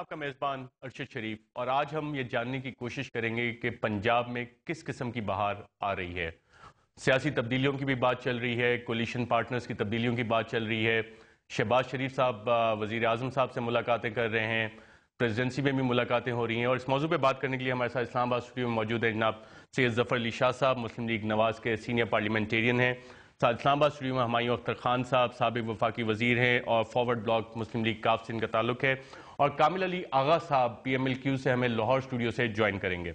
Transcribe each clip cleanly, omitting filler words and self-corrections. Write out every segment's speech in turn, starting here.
آپ کا میزبان ارشد شریف، اور آج ہم یہ جاننے کی کوشش کریں گے کہ پنجاب میں کس قسم کی بہار آ رہی ہے۔ سیاسی تبدیلیوں کی بھی بات چل رہی ہے، کولیشن پارٹنرز کی تبدیلیوں کی بات چل رہی ہے۔ شہباز شریف صاحب وزیر اعظم صاحب سے ملاقاتیں کر رہے ہیں، پریزیڈنسی میں بھی ملاقاتیں ہو رہی ہیں، اور اس موضوع پہ بات کرنے کے لیے ہمارے ساتھ اسلام آباد اسٹوڈیو میں موجود ہیں جناب سید ظفر علی شاہ صاحب، مسلم لیگ نواز کے سینئر پارلیمنٹیرین ہیں۔ ساتھ اسلام آباد اسٹوڈیو میں ہمایوں اختر خان صاحب سابق وفاقی وزیر ہیں اور فارورڈ بلاک مسلم لیگ کاف سے ان کا تعلق ہے، اور کامل علی آغا صاحب پی ایم ایل کیو سے ہمیں لاہور اسٹوڈیو سے جوائن کریں گے۔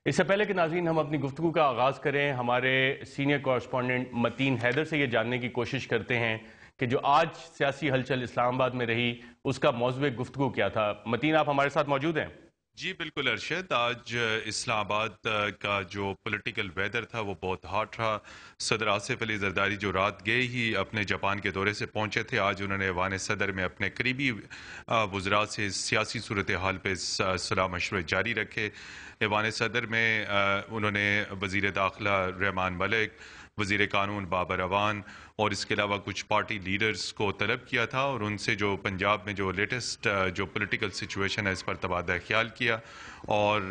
اس سے پہلے کہ ناظرین ہم اپنی گفتگو کا آغاز کریں، ہمارے سینئر کورسپونڈنٹ متین حیدر سے یہ جاننے کی کوشش کرتے ہیں کہ جو آج سیاسی ہلچل اسلام آباد میں رہی اس کا موضوع گفتگو کیا تھا۔ متین، آپ ہمارے ساتھ موجود ہیں؟ جی بالکل ارشد، آج اسلام آباد کا جو پولیٹیکل ویدر تھا وہ بہت ہاٹ رہا۔ صدر آصف علی زرداری جو رات گئے ہی اپنے جاپان کے دورے سے پہنچے تھے، آج انہوں نے ایوان صدر میں اپنے قریبی وزراء سے سیاسی صورتحال پہ صلاح مشورے جاری رکھے۔ ایوان صدر میں انہوں نے وزیر داخلہ رحمان ملک، وزیر قانون بابر اعوان اور اس کے علاوہ کچھ پارٹی لیڈرز کو طلب کیا تھا، اور ان سے جو پنجاب میں جو لیٹسٹ جو پولیٹیکل سچویشن ہے اس پر تبادلہ خیال کیا، اور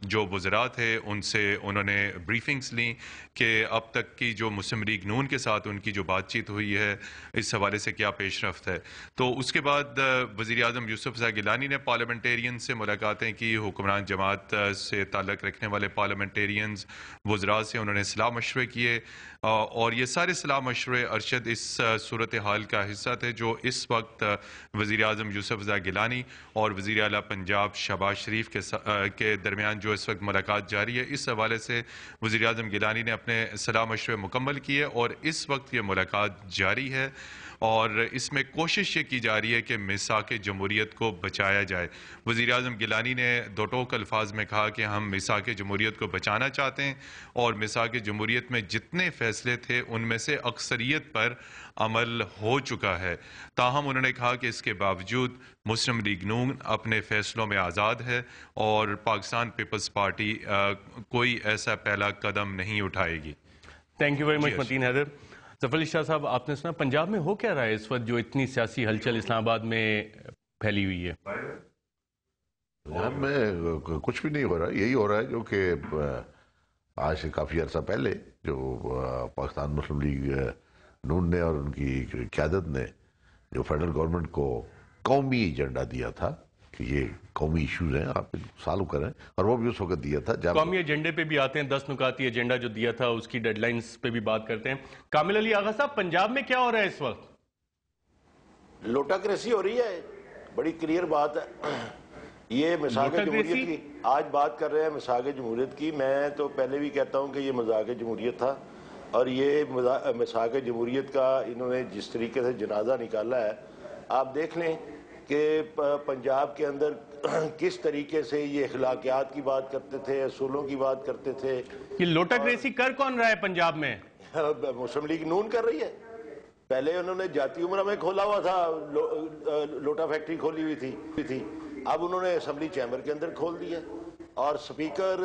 جو وزراء تھے ان سے انہوں نے بریفنگز لیں کہ اب تک کی جو مسلم لیگ نون کے ساتھ ان کی جو بات چیت ہوئی ہے اس حوالے سے کیا پیش رفت ہے۔ تو اس کے بعد وزیر اعظم یوسف زئی گیلانی نے پارلیمنٹیرین سے ملاقاتیں کی، حکمران جماعت سے تعلق رکھنے والے پارلیمنٹیرینز وزراء سے انہوں نے صلاح مشورے کیے، اور یہ سارے صلاح مشورے ارشد اس صورتحال کا حصہ تھے جو اس وقت وزیر اعظم یوسف زئی گیلانی اور وزیر اعلیٰ پنجاب شہباز شریف کے درمیان جو اس وقت ملاقات جاری ہے، اس حوالے سے وزیر اعظم گیلانی نے اپنے صلاح مشورے مکمل کیے اور اس وقت یہ ملاقات جاری ہے، اور اس میں کوشش یہ کی جا رہی ہے کہ میثاق جمہوریت کو بچایا جائے۔ وزیر اعظم گیلانی نے دو ٹوک الفاظ میں کہا کہ ہم میثاق جمہوریت کو بچانا چاہتے ہیں، اور میثاق جمہوریت میں جتنے فیصلے تھے ان میں سے اکثریت پر عمل ہو چکا ہے۔ تاہم انہوں نے کہا کہ اس کے باوجود مسلم لیگ نون اپنے فیصلوں میں آزاد ہے اور پاکستان پیپلز پارٹی کوئی ایسا پہلا قدم نہیں اٹھائے گی۔ تھینک یو ویری مچ متین حیدر۔ ظفر علی شاہ صاحب، آپ نے سنا پنجاب میں ہو کیا رہا ہے اس وقت جو اتنی سیاسی ہلچل اسلام آباد میں پھیلی ہوئی ہے؟ پنجاب میں کچھ بھی نہیں ہو رہا، یہی ہو رہا ہے جو کہ آج سے کافی عرصہ پہلے جو پاکستان مسلم لیگ نون نے اور ان کی قیادت نے جو فیڈرل گورنمنٹ کو قومی ایجنڈا دیا تھا کہ یہ قومی ایشوز ہیں، آپ سالو کریں، اور وہ بھی اس وقت دیا تھا جب قومی ایجنڈے پہ بھی آتے ہیں، 10 نکاتی ایجنڈا جو دیا تھا اس کی ڈیڈ لائنز پہ بھی بات کرتے ہیں۔ کامل علی آغا صاحب، پنجاب میں کیا ہو رہا ہے اس وقت؟ لوٹا کریسی ہو رہی ہے، بڑی کلیئر بات ہے۔ یہ میثاق جمہوریت کی آج بات کر رہے ہیں، میثاق جمہوریت کی۔ میں تو پہلے بھی کہتا ہوں کہ یہ مذاق جمہوریت تھا، اور یہ میثاق جمہوریت کا انہوں نے جس طریقے سے جنازہ نکالا ہے، آپ دیکھ لیں کہ پنجاب کے اندر کس طریقے سے یہ اخلاقیات کی بات کرتے تھے، اصولوں کی بات کرتے تھے۔ یہ لوٹا کریسی کر کون رہا ہے پنجاب میں؟ مسلم لیگ نون کر رہی ہے۔ پہلے انہوں نے جاتی عمرہ میں کھولا ہوا تھا، لوٹا فیکٹری کھولی ہوئی تھی، اب انہوں نے اسمبلی چیمبر کے اندر کھول دی ہے۔ اور سپیکر،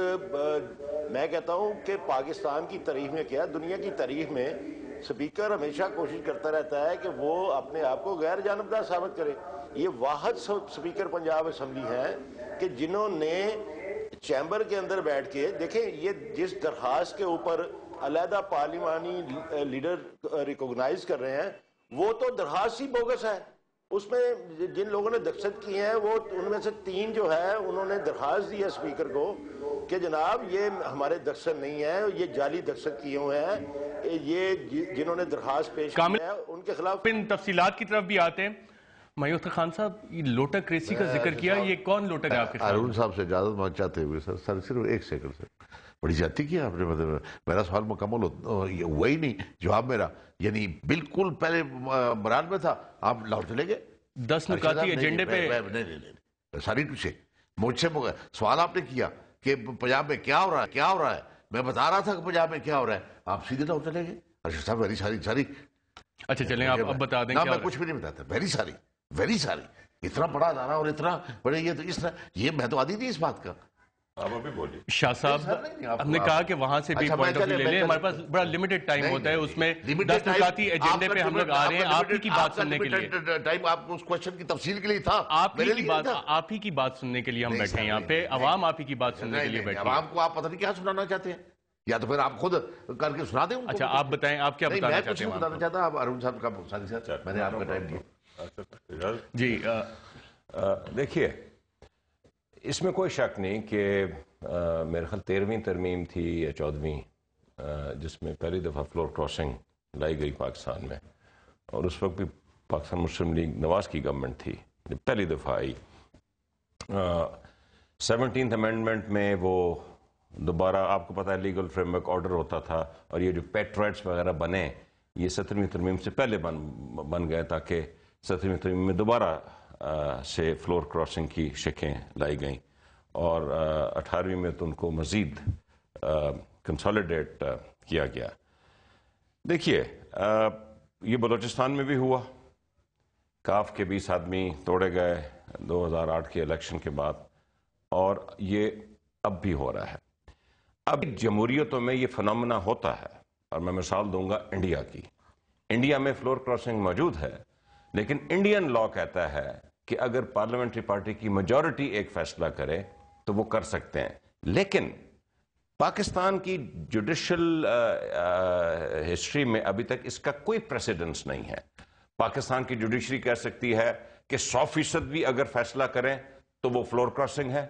میں کہتا ہوں کہ پاکستان کی تاریخ میں کیا، دنیا کی تاریخ میں سپیکر ہمیشہ کوشش کرتا رہتا ہے کہ وہ اپنے آپ کو غیر جانبدار ثابت کرے۔ یہ واحد سپیکر پنجاب اسمبلی ہیں کہ جنہوں نے چیمبر کے اندر بیٹھ کے، دیکھیں یہ جس درخواست کے اوپر علیحدہ پارلیمانی لیڈر ریکوگنائز کر رہے ہیں، وہ تو درخواست ہی بوگس ہے۔ اس میں جن لوگوں نے دستخط کیے ہیں وہ ان میں سے 3 جو ہے انہوں نے درخواست دی ہے اسپیکر کو کہ جناب یہ ہمارے دستخط نہیں ہے، یہ جعلی دستخط کیے ہوئے ہیں، یہ جنہوں نے درخواست پیش کی ہے ان کے خلاف۔ ان تفصیلات کی طرف بھی آتے ہیں۔ ہمایوں اختر خان صاحب، یہ لوٹا کریسی کا ذکر کیا، یہ کون لوٹا ہے آپ کے خیال میں؟ ہارون صاحب سے اجازت مانگ چاہتے ہوئے سر صرف 1 سیکنڈ سے بڑی زیادتی کی آپ نے، مطلب میرا سوال مکمل ہوا ہی نہیں، جواب میرا یعنی بالکل پہلے مراد میں تھا، آپ لاہور چلے گئے 10 نکاتی ایجنڈے پہ۔ نہیں، ساری ٹوچے مجھ سے سوال آپ نے کیا کہ پنجاب میں کیا ہو رہا ہے، میں بتا رہا تھا کہ پنجاب میں کیا ہو رہا ہے، آپ سیدھے لاہور چلے گئے۔ ارشد صاحب ویری ساری اچھا چلیں آپ اب بتا دیں۔ میں کچھ بھی نہیں بتاتا، ویری ساری اتنا بڑا ادارہ اور اتنا بڑے یہ تو اس طرح، یہ میں تو عادی تھی اس بات کا۔ آپ ابھی بولیے. شاہ صاحب ہم نے کہا کہ وہاں سے بھی پوائنٹ آف ویو لے لیں. ہمارے پاس بڑا لمیٹڈ ٹائم ہوتا ہے, اس میں 10 نکاتی ایجنڈے پہ ہم لوگ آ رہے ہیں آپ ہی کی بات سننے کے لیے. ٹائم آپ اس کوشچن کی تفصیل کے لیے تھا, آپ ہی کی بات سننے کے لیے ہم بیٹھے ہیں یہاں پہ, عوام آپ ہی کی بات سننے کے لیے بیٹھے ہیں. عوام کو آپ پتہ نہیں کیا سنانا چاہتے ہیں, یا تو پھر آپ خود کر کے سنا دیں ان کو. اچھا آپ بتائیں, آپ کیا بتانا چاہتے ہیں؟ میں بتانا چاہتا, آپ ارون صاحب کا صاحب میں نے آپ کا ٹائم دیا. جی دیکھیے, اس میں کوئی شک نہیں کہ میرے خیال 13ویں ترمیم تھی یا 14ویں, جس میں پہلی دفعہ فلور کراسنگ لائی گئی پاکستان میں, اور اس وقت بھی پاکستان مسلم لیگ نواز کی گورنمنٹ تھی جب پہلی دفعہ آئی. 17th امینڈمنٹ میں وہ دوبارہ, آپ کو پتہ ہے لیگل فریم ورک آرڈر ہوتا تھا, اور یہ جو پیٹ رائٹس وغیرہ بنے یہ 17ویں ترمیم سے پہلے بن گئے, تاکہ 17ویں ترمیم میں دوبارہ سے فلور کراسنگ کی شکیں لائی گئیں, اور 18ویں میں تو ان کو مزید کنسالیڈیٹ کیا گیا. دیکھیے, یہ بلوچستان میں بھی ہوا, کاف کے 20 آدمی توڑے گئے 2008 کے الیکشن کے بعد, اور یہ اب بھی ہو رہا ہے. اب جمہوریتوں میں یہ فنامنا ہوتا ہے, اور میں مثال دوں گا انڈیا کی. انڈیا میں فلور کراسنگ موجود ہے, لیکن انڈین لاء کہتا ہے کہ اگر پارلیمنٹری پارٹی کی میجورٹی ایک فیصلہ کرے تو وہ کر سکتے ہیں. لیکن پاکستان کی جوڈیشل ہسٹری میں ابھی تک اس کا کوئی پریسیڈنس نہیں ہے. پاکستان کی جوڈیشری کہہ سکتی ہے کہ 100% بھی اگر فیصلہ کریں تو وہ فلور کراسنگ ہے,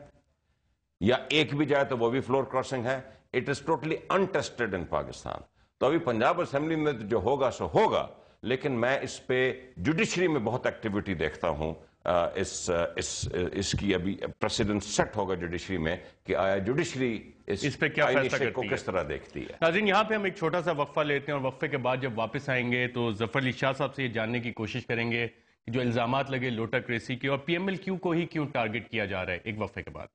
یا ایک بھی جائے تو وہ بھی فلور کراسنگ ہے. اٹ از ٹوٹلی انٹیسٹڈ ان پاکستان. تو ابھی پنجاب اسمبلی میں جو ہوگا سو ہوگا, لیکن میں اس پہ جوڈیشری میں بہت ایکٹیویٹی دیکھتا ہوں. اس کی ابھی پریسیڈنٹ سیٹ ہوگا جوڈیشری میں کہ آیا جوڈیشری اس پہ کیا فیصلہ کرتی کو کس طرح دیکھتی ہے. ناظرین, یہاں پہ ہم ایک چھوٹا سا وقفہ لیتے ہیں, اور وقفے کے بعد جب واپس آئیں گے تو ظفر علی شاہ صاحب سے یہ جاننے کی کوشش کریں گے کہ جو الزامات لگے لوٹا کریسی کے, اور پی ایم ایل کیو کو ہی کیوں ٹارگٹ کیا جا رہا ہے. ایک وقفے کے بعد.